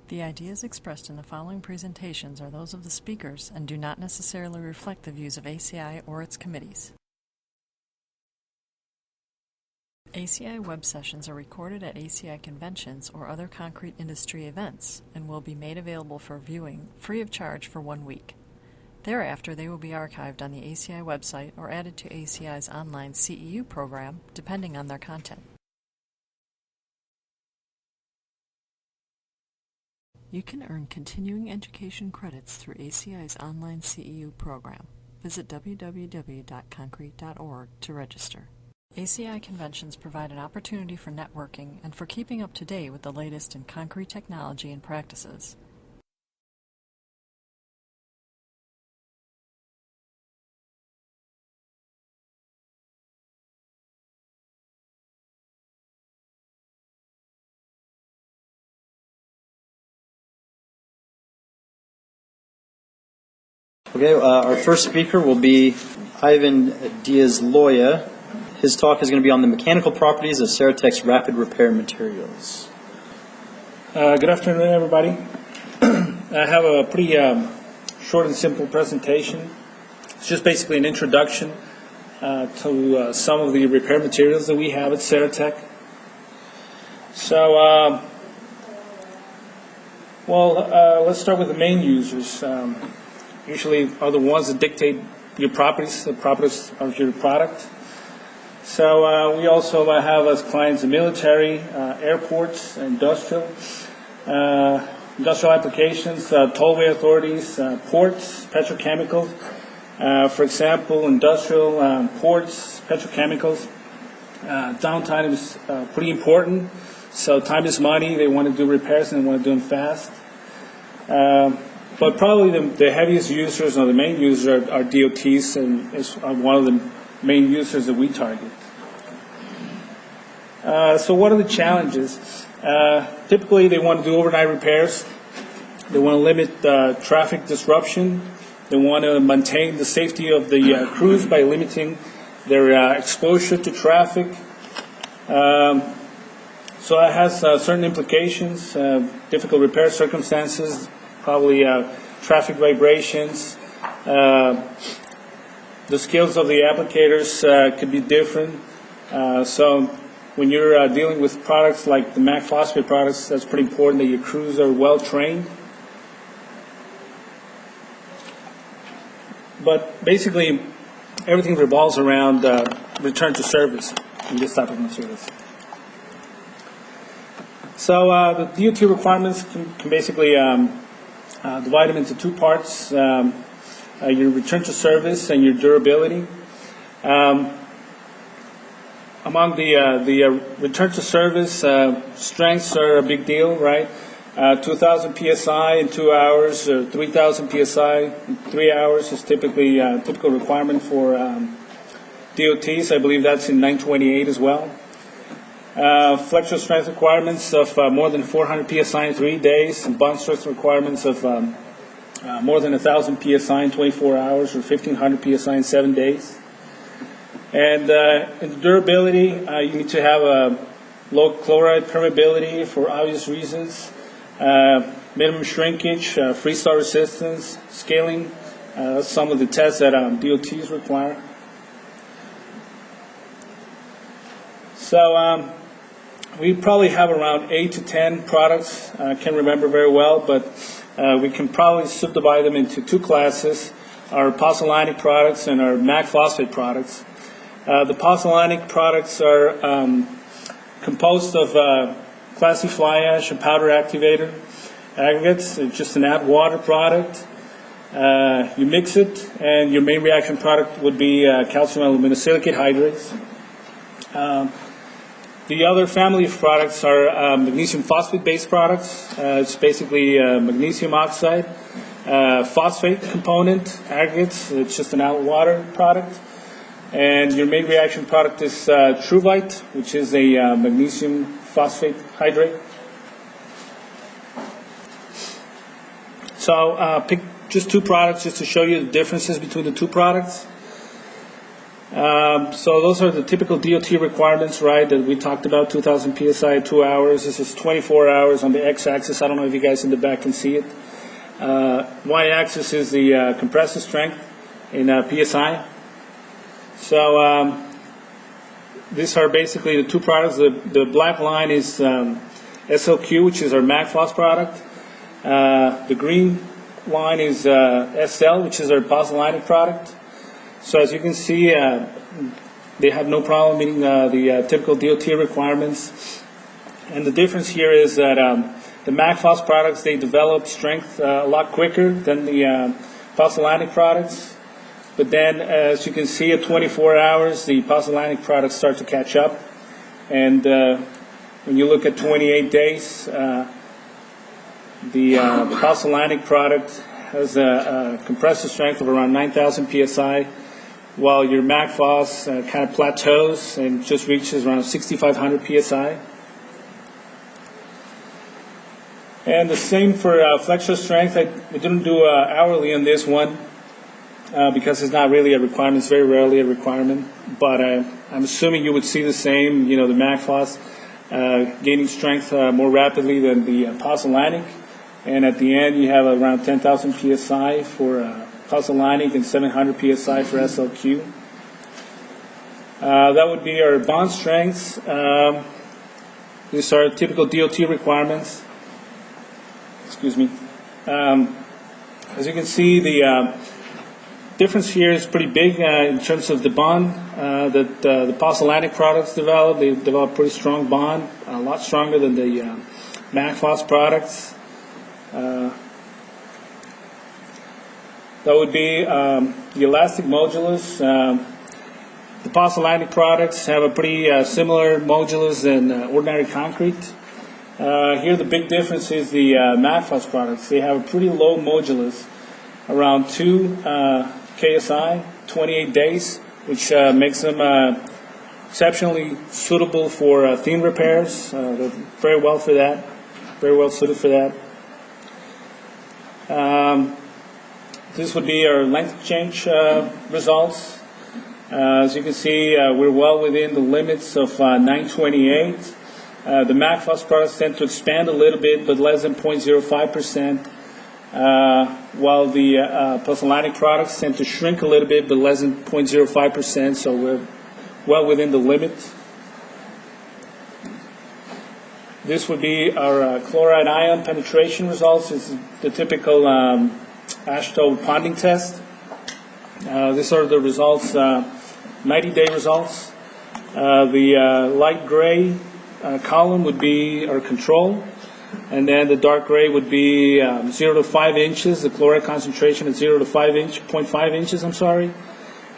The ideas expressed in the following presentations are those of the speakers and do not necessarily reflect the views of ACI or its committees. ACI web sessions are recorded at ACI conventions or other concrete industry events and will be made available for viewing free of charge for 1 week. Thereafter, they will be archived on the ACI website or added to ACI's online CEU program, depending on their content. You can earn continuing education credits through ACI's online CEU program. Visit www.concrete.org to register. ACI conventions provide an opportunity for networking and for keeping up to date with the latest in concrete technology and practices. Okay, our first speaker will be Ivan Diaz-Loya. His talk is going to be on the mechanical properties of Ceratec's rapid repair materials. Good afternoon, everybody. I have a pretty short and simple presentation. It's just basically an introduction to some of the repair materials that we have at Ceratec. So, let's start with the main users. Usually are the ones that dictate your properties, the properties of your product. So we also have as clients the military, airports, industrial applications, tollway authorities, ports, petrochemicals. For example, industrial, ports, petrochemicals. Downtime is pretty important. So time is money. They want to do repairs and they want to do them fast. But probably the heaviest users or the main users are DOTs, and is one of the main users that we target. So what are the challenges? Typically, they want to do overnight repairs. They want to limit traffic disruption. They want to maintain the safety of the crews by limiting their exposure to traffic. So it has certain implications, difficult repair circumstances, probably traffic vibrations. The skills of the applicators could be different. So when you're dealing with products like the MAC phosphate products, that's pretty important that your crews are well trained. But basically, everything revolves around return to service in this type of materials. So the DOT requirements can basically divide them into two parts, your return to service and your durability. Among the return to service, strengths are a big deal, right? 2,000 psi in 2 hours, or 3,000 psi in 3 hours is typically a typical requirement for DOTs. I believe that's in 928 as well. Flexural strength requirements of more than 400 psi in 3 days, and bond stress requirements of more than 1,000 psi in 24 hours, or 1,500 psi in 7 days. And in the durability, you need to have a low chloride permeability for obvious reasons, minimum shrinkage, freeze-thaw resistance, scaling, some of the tests that DOTs require. So we probably have around 8 to 10 products. I can't remember very well, but we can probably subdivide them into two classes, our pozzolanic products and our MAC phosphate products. The pozzolanic products are composed of Class C fly ash and powder activated aggregates. It's just an add water product. You mix it, and your main reaction product would be calcium aluminosilicate hydrates. The other family of products are magnesium phosphate-based products. It's basically magnesium oxide, phosphate component aggregates. It's just an out water product. And your main reaction product is Truvite, which is a magnesium phosphate hydrate. So pick just two products just to show you the differences between the two products. So those are the typical DOT requirements, right, that we talked about, 2,000 PSI, 2 hours. This is 24 hours on the x-axis. I don't know if you guys in the back can see it. Y-axis is the compressor strength in PSI. So these are basically the two products. The black line is SLQ, which is our MagFloss product. The green line is SL, which is our pozzolanic product. So as you can see, they have no problem meeting the typical DOT requirements. And the difference here is that the MagFloss products, they develop strength a lot quicker than the pozzolanic products. But then, as you can see, at 24 hours, the pozzolanic products start to catch up. And when you look at 28 days, the pozzolanic product has a compressor strength of around 9,000 PSI, while your MagFloss kind of plateaus and just reaches around 6,500 PSI. And the same for flexure strength. We didn't do hourly on this one because it's not really a requirement. It's very rarely a requirement. But I'm assuming you would see the same, the MagFloss gaining strength more rapidly than the pozzolanic. And at the end, you have around 10,000 PSI for pozzolanic and 700 PSI for SLQ. That would be our bond strengths. These are typical DOT requirements. Excuse me. As you can see, the difference here is pretty big in terms of the bond that the pozzolanic products develop. They develop pretty strong bond, a lot stronger than the MagFloss products. That would be the elastic modulus. The pozzolanic products have a pretty similar modulus than ordinary concrete. Here the big difference is the MagFloss products. They have a pretty low modulus, around 2 KSI, 28 days, which makes them exceptionally suitable for theme repairs. They're very well for that, very well suited for that. This would be our length change results. As you can see, we're well within the limits of 928. The MagFloss products tend to expand a little bit, but less than 0.05%, while the pozzolanic products tend to shrink a little bit, but less than 0.05%, so we're well within the limit. This would be our chloride ion penetration results. This is the typical AASHTO ponding test. These are the results, 90-day results. The light gray column would be our control, and then the dark gray would be 0 to 5 inches, the chloride concentration at 0 to 0.5 inches,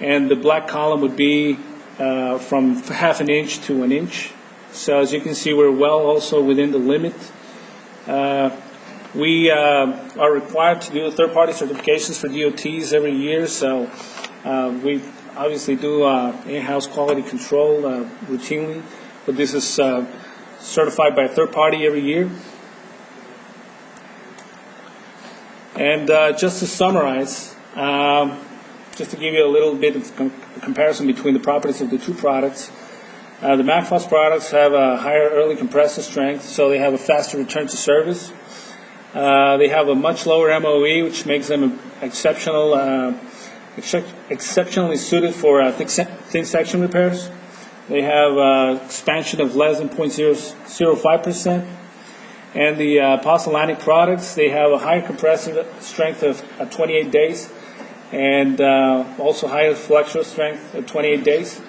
and the black column would be from half an inch to an inch. So as you can see, we're well also within the limit. We are required to do third-party certifications for DOTs every year, so we obviously do in-house quality control routinely, but this is certified by a third party every year. And just to summarize, just to give you a little bit of comparison between the properties of the two products, the MagFloss products have a higher early compressor strength, so they have a faster return to service. They have a much lower MOE, which makes them exceptionally suited for thin section repairs. They have expansion of less than 0.005%. And the pozzolanic products, they have a higher compressive strength of 28 days and also higher flexural strength at 28 days.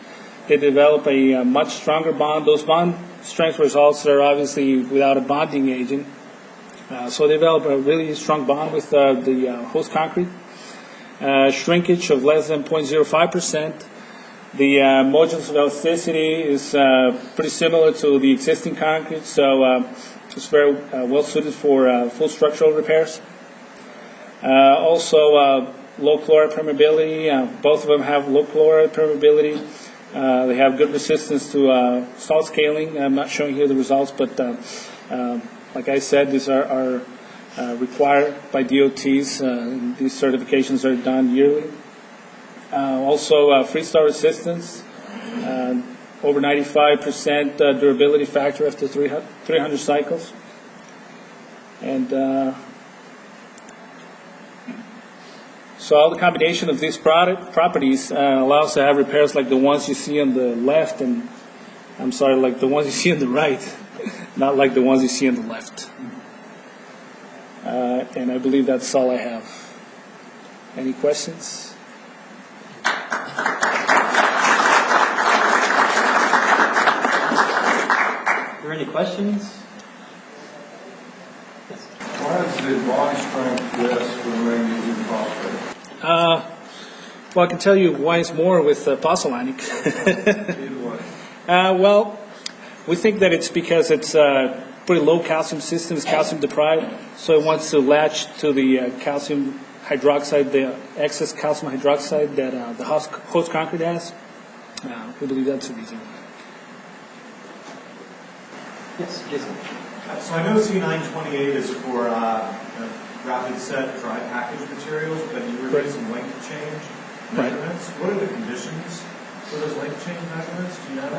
They develop a much stronger bond. Those bond strength results are obviously without a bonding agent. So they develop a really strong bond with the host concrete. Shrinkage of less than 0.05%. The modulus of elasticity is pretty similar to the existing concrete, so it's very well suited for full structural repairs. Also, low chloride permeability. Both of them have low chloride permeability. They have good resistance to salt scaling. I'm not showing here the results, but like I said, these are required by DOTs. These certifications are done yearly. Also, freeze-thaw resistance, over 95% durability factor after 300 cycles. And so all the combination of these properties allows to have repairs like the ones you see on the left, and I'm sorry, like the ones you see on the right, not like the ones you see on the left. And I believe that's all I have. Any questions? Are there any questions? Why is the body strength less for magnesium phosphate? Well, I can tell you why it's more with pozzolanic. Either way. Well, we think that it's because it's pretty low calcium system, it's calcium deprived, so it wants to latch to the calcium hydroxide, the excess calcium hydroxide that the host concrete has. We believe that's the reason. Yes, Jason. So I know C928 is for rapid set dry package materials, but you were doing some length change measurements. What are the conditions for those length change measurements? Do you know?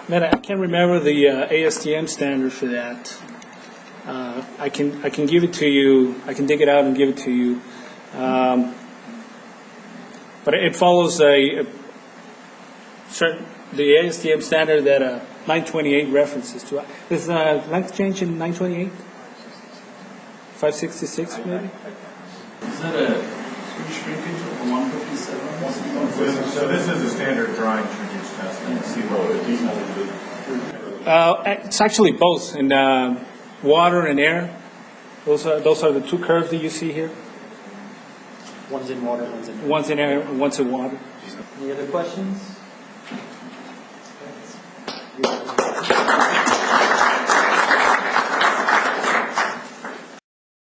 Man, I can't remember the ASTM standard for that. I can give it to you. I can dig it out and give it to you. But it follows a certain the ASTM standard that 928 references to. Is length change in 928? 566 maybe? Is that a switch shrinkage of 157? So this is a standard drying shrinkage test. It's actually both in water and air. Those are the two curves that you see here. One's in water, one's in air. One's in air, one's in water. Any other questions?